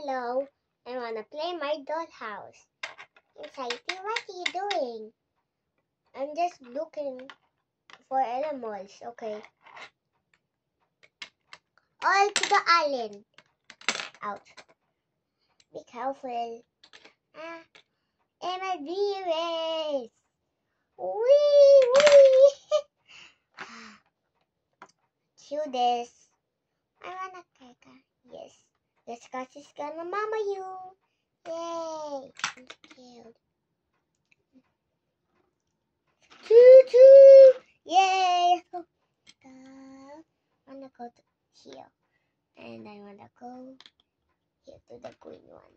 Hello, I wanna play my dollhouse. Exciting, what are you doing? I'm just looking for animals, okay. All to the island. Ouch. Be careful. MLB race. Wee wee. Chew this. I wanna cake. Yes. The Scotch is gonna mama you. Yay. I'm killed. Choo choo. Yay. I wanna go to here. And I wanna go here to the green one.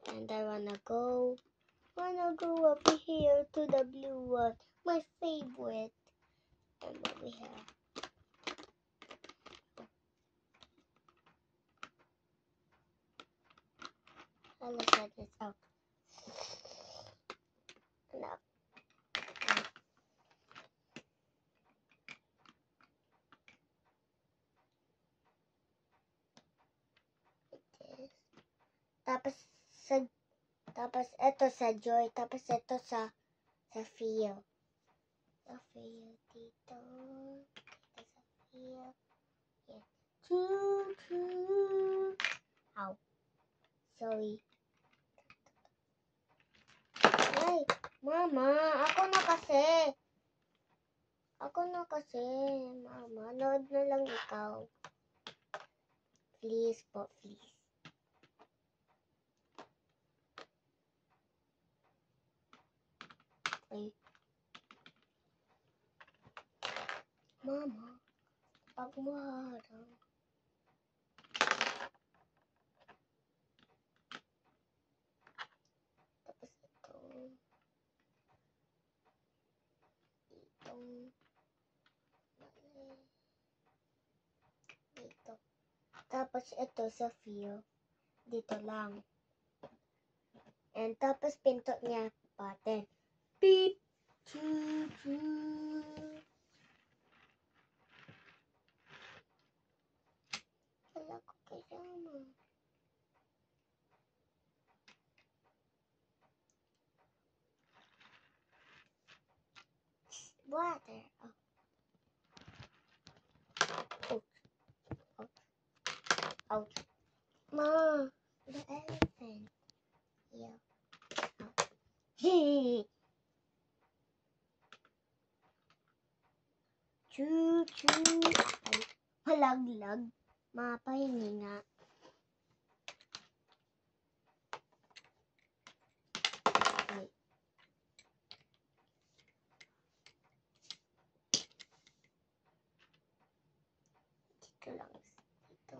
And I wanna go up here to the blue one. My favorite. And over here. Let's get this out. No. Tapos ito sa Joy, tapos ito sa Feel. Sa Feel dito. Sa Feel. Yeah. Choo choo. Ow. Sorry. Ay, Mama, ako na kasi. Mama, load na lang ikaw. Please po, please. Ay. Mama, pag maharang. Tapos ito. Dito. Tapos ito sa Feel. Dito lang. And tapos pinto niya button. Beep. Choo choo. Wala ko kasama. Water. Oh. Ouch. Ma, the elephant. Yeah. Hey. Choo choo. Ay, halaglag. Mapahingi nga. Ay. Dito lang. Dito.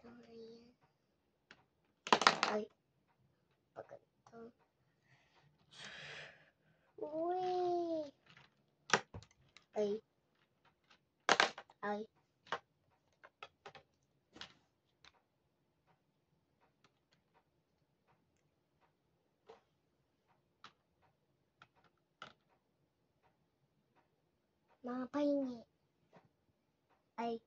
Ayan. Ay. Pag ito. Uy. Ay. Ay. Mga pahingi. Ay.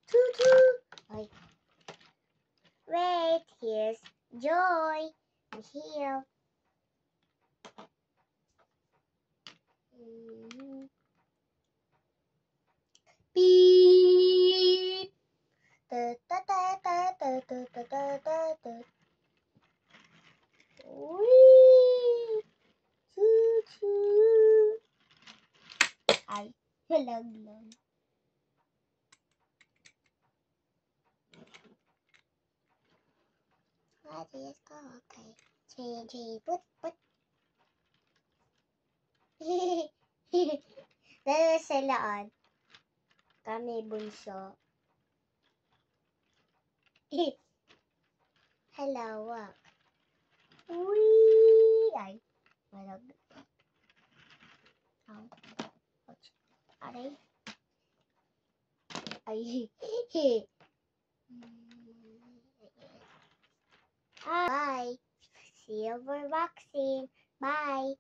Choo choo. Ay. Wait, here's Joy. I'm here. Beep. Da da da da da da da da da da. Wee. Choo choo. Ay, halaglag. Let's go. Okay. Change, put. Dahil sila on. Kami bunso. Hello, walk. Wee! Ay, malag. Ouch. Aray. Ay. Bye. See you for vaccine. Bye.